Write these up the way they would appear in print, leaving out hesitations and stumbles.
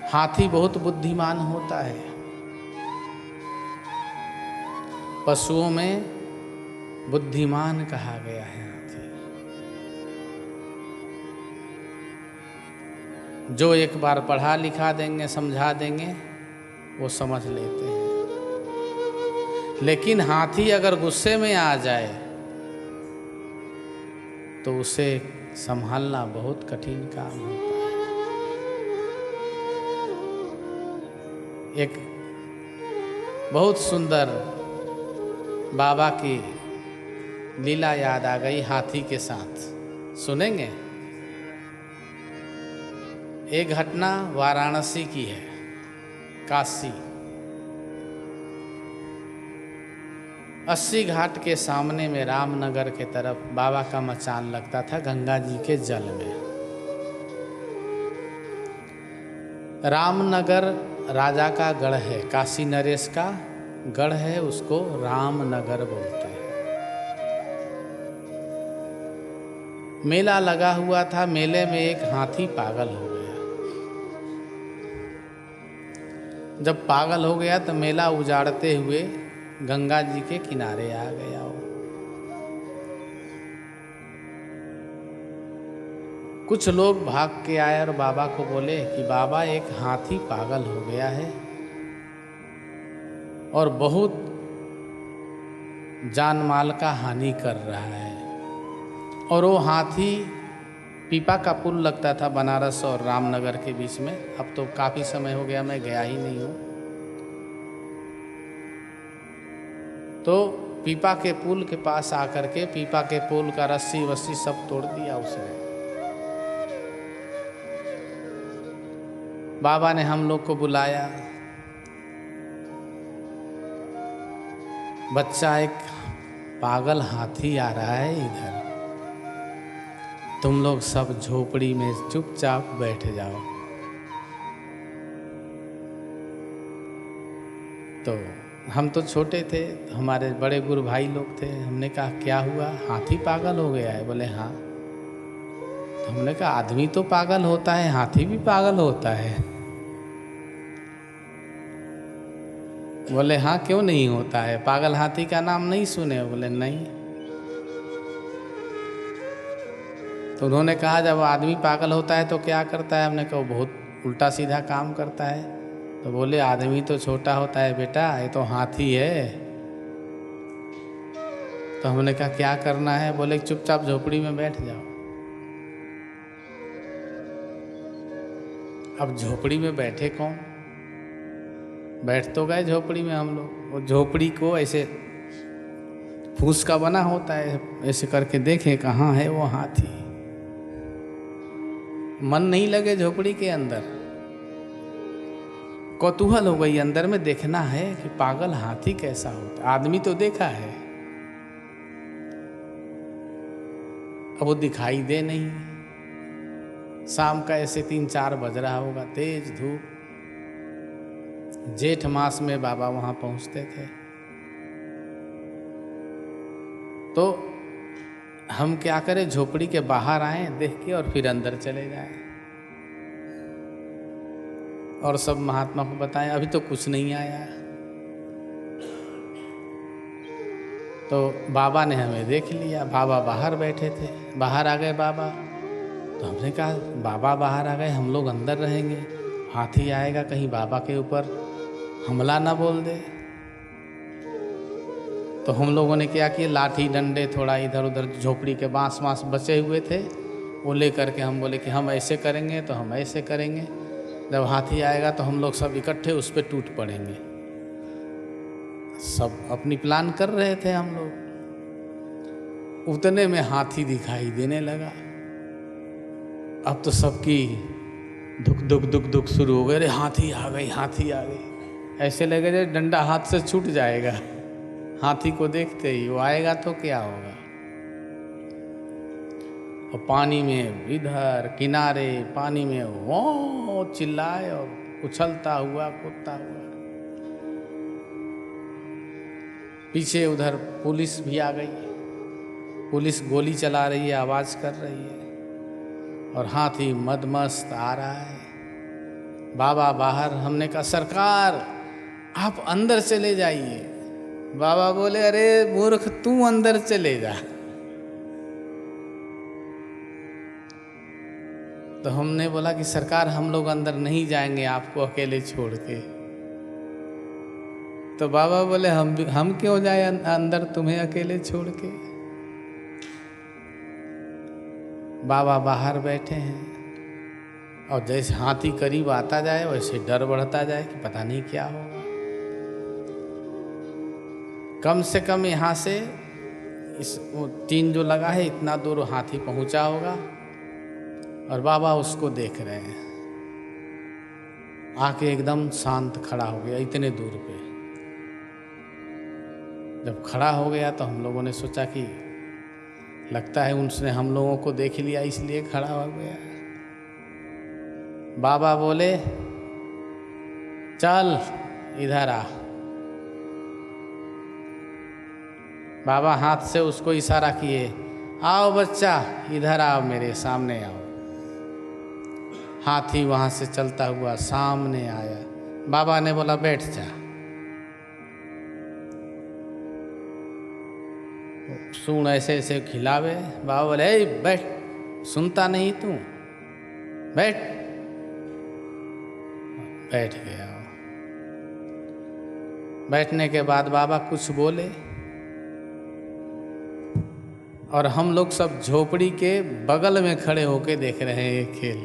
हाथी बहुत बुद्धिमान होता है। पशुओं में बुद्धिमान कहा गया है हाथी। जो एक बार पढ़ा लिखा देंगे, समझा देंगे, वो समझ लेते हैं। लेकिन हाथी अगर गुस्से में आ जाए तो उसे संभालना बहुत कठिन काम होता है। एक बहुत सुंदर बाबा की लीला याद आ गई हाथी के साथ, सुनेंगे? एक घटना वाराणसी की है, काशी। 80 घाट के सामने में रामनगर के तरफ बाबा का मचान लगता था, गंगा जी के जल में। रामनगर राजा का गढ़ है, काशी नरेश का गढ़ है, उसको रामनगर बोलते हैं। मेला लगा हुआ था, मेले में एक हाथी पागल हो गया। जब पागल हो गया तो मेला उजाड़ते हुए गंगा जी के किनारे आ गया। कुछ लोग भाग के आए और बाबा को बोले कि बाबा, एक हाथी पागल हो गया है और बहुत जान माल का हानि कर रहा है। और वो हाथी पीपा का पुल लगता था बनारस और रामनगर के बीच में। अब तो काफ़ी समय हो गया, मैं गया ही नहीं हूँ। तो पीपा के पुल के पास आकर के पीपा के पुल का रस्सी वस्सी सब तोड़ दिया उसने। बाबा ने हम लोग को बुलाया। बच्चा, एक पागल हाथी आ रहा है इधर, तुम लोग सब झोपड़ी में चुपचाप बैठ जाओ। तो हम तो छोटे थे, हमारे बड़े गुरु भाई लोग थे। हमने कहा क्या हुआ, हाथी पागल हो गया है? बोले हाँ। तो हमने कहा आदमी तो पागल होता है, हाथी भी पागल होता है? बोले हाँ, क्यों नहीं होता है? पागल हाथी का नाम नहीं सुने? बोले नहीं। तो उन्होंने कहा जब आदमी पागल होता है तो क्या करता है? हमने कहा बहुत उल्टा सीधा काम करता है। तो बोले आदमी तो छोटा होता है बेटा, ये तो हाथी है। तो हमने कहा क्या करना है? बोले चुपचाप झोपड़ी में बैठ जाओ। अब झोपड़ी में बैठे कौन? बैठ तो गए झोपड़ी में हम लोग। वो झोपड़ी को ऐसे फूस का बना होता है, ऐसे करके देखें कहाँ है वो हाथी। मन नहीं लगे झोपड़ी के अंदर। कौतूहल हो गई अंदर में, देखना है कि पागल हाथी कैसा होता है। आदमी तो देखा है, अब वो दिखाई दे नहीं। शाम का ऐसे 3-4 बज रहा होगा, तेज धूप। जेठ मास में बाबा वहां पहुंचते थे। तो हम क्या करें, झोपड़ी के बाहर आए देख के और फिर अंदर चले जाएं और सब महात्मा को बताएं अभी तो कुछ नहीं आया। तो बाबा ने हमें देख लिया। बाबा बाहर बैठे थे, बाहर आ गए बाबा। तो हमने कहा बाबा बाहर आ गए, हम लोग अंदर रहेंगे, हाथी आएगा कहीं बाबा के ऊपर हमला ना बोल दे। तो हम लोगों ने क्या किया, लाठी डंडे थोड़ा इधर उधर झोपड़ी के बांस वांस बचे हुए थे, वो ले करके हम बोले कि हम ऐसे करेंगे तो हम ऐसे करेंगे, जब हाथी आएगा तो हम लोग सब इकट्ठे उस पर टूट पड़ेंगे। सब अपनी प्लान कर रहे थे हम लोग। उतने में हाथी दिखाई देने लगा। अब तो सबकी दुख दुख दुख दुख शुरू हो गए। अरे हाथी आ गई, हाथी आ गई। ऐसे लगे जैसे डंडा हाथ से छूट जाएगा। हाथी को देखते ही वो आएगा तो क्या होगा। और पानी में इधर किनारे पानी में वो चिल्लाए और उछलता हुआ कूदता हुआ। पीछे उधर पुलिस भी आ गई। पुलिस गोली चला रही है, आवाज कर रही है, और हाथी मदमस्त आ रहा है। बाबा बाहर। हमने कहा सरकार आप अंदर चले जाइए। बाबा बोले अरे मूर्ख तू अंदर चले जा। तो हमने बोला कि सरकार हम लोग अंदर नहीं जाएंगे आपको अकेले छोड़ के। तो बाबा बोले हम क्यों जाए अंदर तुम्हें अकेले छोड़ के। बाबा बाहर बैठे हैं और जैसे हाथी करीब आता जाए वैसे डर बढ़ता जाए कि पता नहीं क्या होगा। कम से कम यहाँ से इस टीन जो लगा है इतना दूर हाथी पहुंचा होगा और बाबा उसको देख रहे हैं। आके एकदम शांत खड़ा हो गया इतने दूर पे। जब खड़ा हो गया तो हम लोगों ने सोचा कि लगता है उसने हम लोगों को देख लिया इसलिए खड़ा हो गया। बाबा बोले चल इधर आ। बाबा हाथ से उसको इशारा किए, आओ बच्चा इधर आओ, मेरे सामने आओ। हाथी वहां से चलता हुआ सामने आया। बाबा ने बोला बैठ जा। सूंड ऐसे ऐसे खिलावे। बाबा बोले ए बैठ, सुनता नहीं तू, बैठ। बैठ गया। बैठने के बाद बाबा कुछ बोले और हम लोग सब झोपड़ी के बगल में खड़े होके देख रहे हैं ये खेल।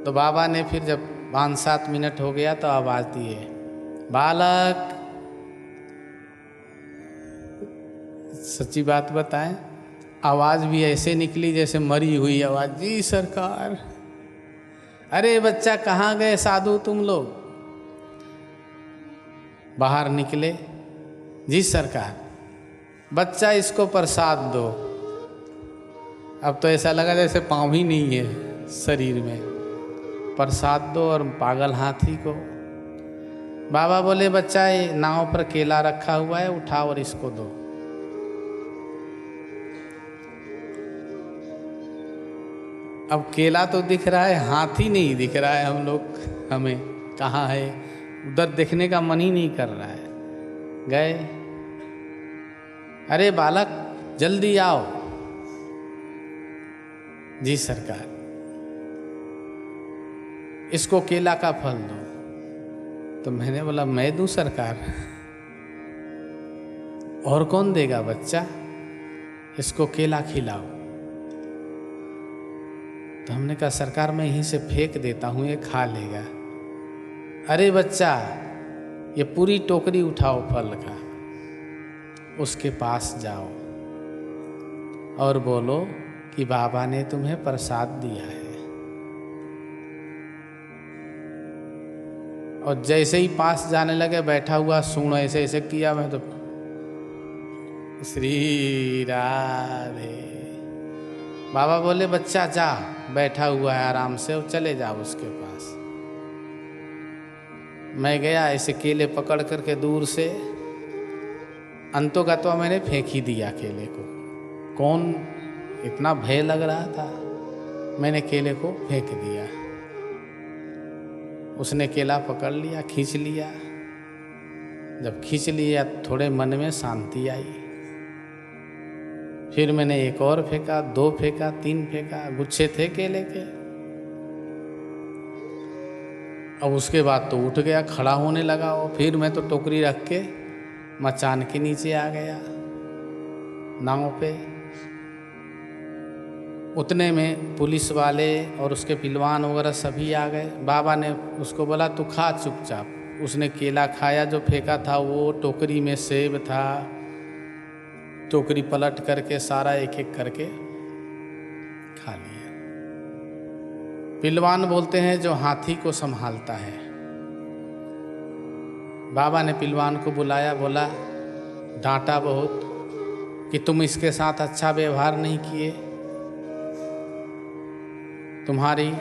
तो बाबा ने फिर जब 5-7 मिनट हो गया तो आवाज दिए, बालक। सच्ची बात बताएं, आवाज भी ऐसे निकली जैसे मरी हुई आवाज, जी सरकार। अरे बच्चा कहाँ गए साधु तुम लोग। बाहर निकले, जी सरकार। बच्चा इसको प्रसाद दो। अब तो ऐसा लगा जैसे पाँव ही नहीं है शरीर में। प्रसाद दो और पागल हाथी को। बाबा बोले बच्चा ये नाव पर केला रखा हुआ है, उठाओ और इसको दो। अब केला तो दिख रहा है, हाथी नहीं दिख रहा है। हमें कहाँ है, उधर देखने का मन ही नहीं कर रहा है। गए, अरे बालक जल्दी आओ। जी सरकार। इसको केला का फल दो। तो मैंने बोला मैं दूं सरकार, और कौन देगा बच्चा, इसको केला खिलाओ। तो हमने कहा सरकार मैं यहीं से फेंक देता हूं, ये खा लेगा। अरे बच्चा ये पूरी टोकरी उठाओ फल का, उसके पास जाओ और बोलो कि बाबा ने तुम्हें प्रसाद दिया है। और जैसे ही पास जाने लगे बैठा हुआ सूंड ऐसे ऐसे किया। मैं तो श्री राधे। बाबा बोले बच्चा जा, बैठा हुआ है आराम से, और चले जाओ उसके पास। मैं गया, ऐसे केले पकड़ करके दूर से, अंतों का तो मैंने फेंक ही दिया केले को। कौन, इतना भय लग रहा था, मैंने केले को फेंक दिया। उसने केला पकड़ लिया, खींच लिया। जब खींच लिया थोड़े मन में शांति आई। फिर मैंने एक और फेंका, 2 फेंका, 3 फेंका, गुच्छे थे केले के। अब उसके बाद तो उठ गया, खड़ा होने लगा वो। फिर मैं तो टोकरी रख के मचान के नीचे आ गया नाव पे। उतने में पुलिस वाले और उसके पिलवान वगैरह सभी आ गए। बाबा ने उसको बोला तू खा चुपचाप। उसने केला खाया जो फेंका था वो, टोकरी में सेब था। टोकरी पलट करके सारा एक एक करके खा लिया। पिलवान बोलते हैं जो हाथी को संभालता है। बाबा ने पिलवान को बुलाया, बोला डांटा बहुत कि तुम इसके साथ अच्छा व्यवहार नहीं किए, तुम्हारी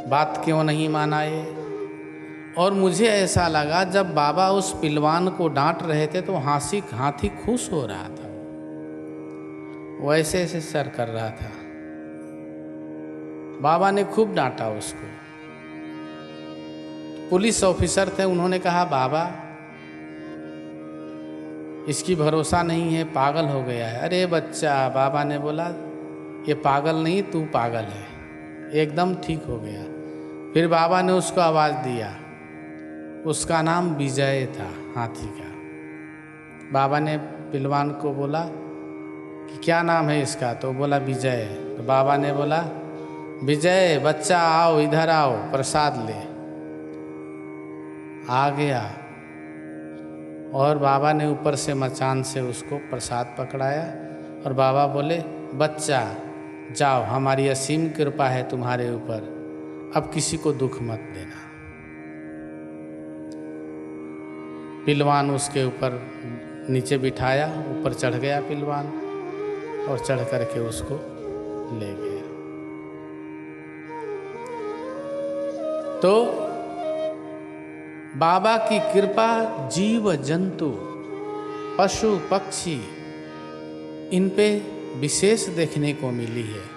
बात क्यों नहीं माना ये। और मुझे ऐसा लगा जब बाबा उस पिलवान को डांट रहे थे तो हाथी खुश हो रहा था, वो ऐसे ऐसे सर कर रहा था। बाबा ने खूब डांटा उसको। पुलिस ऑफिसर थे, उन्होंने कहा बाबा इसकी भरोसा नहीं है, पागल हो गया है। अरे बच्चा, बाबा ने बोला ये पागल नहीं, तू पागल है, एकदम ठीक हो गया। फिर बाबा ने उसको आवाज़ दिया, उसका नाम विजय था, हाथी का। बाबा ने पिलवान को बोला कि क्या नाम है इसका, तो बोला विजय। तो बाबा ने बोला विजय बच्चा आओ, इधर आओ, प्रसाद ले। आ गया और बाबा ने ऊपर से मचान से उसको प्रसाद पकड़ाया और बाबा बोले बच्चा जाओ, हमारी असीम कृपा है तुम्हारे ऊपर, अब किसी को दुख मत देना। पिलवान उसके ऊपर नीचे बिठाया, ऊपर चढ़ गया पिलवान और चढ़ करके उसको ले गया। तो बाबा की कृपा जीव जंतु पशु पक्षी इन पे विशेष देखने को मिली है।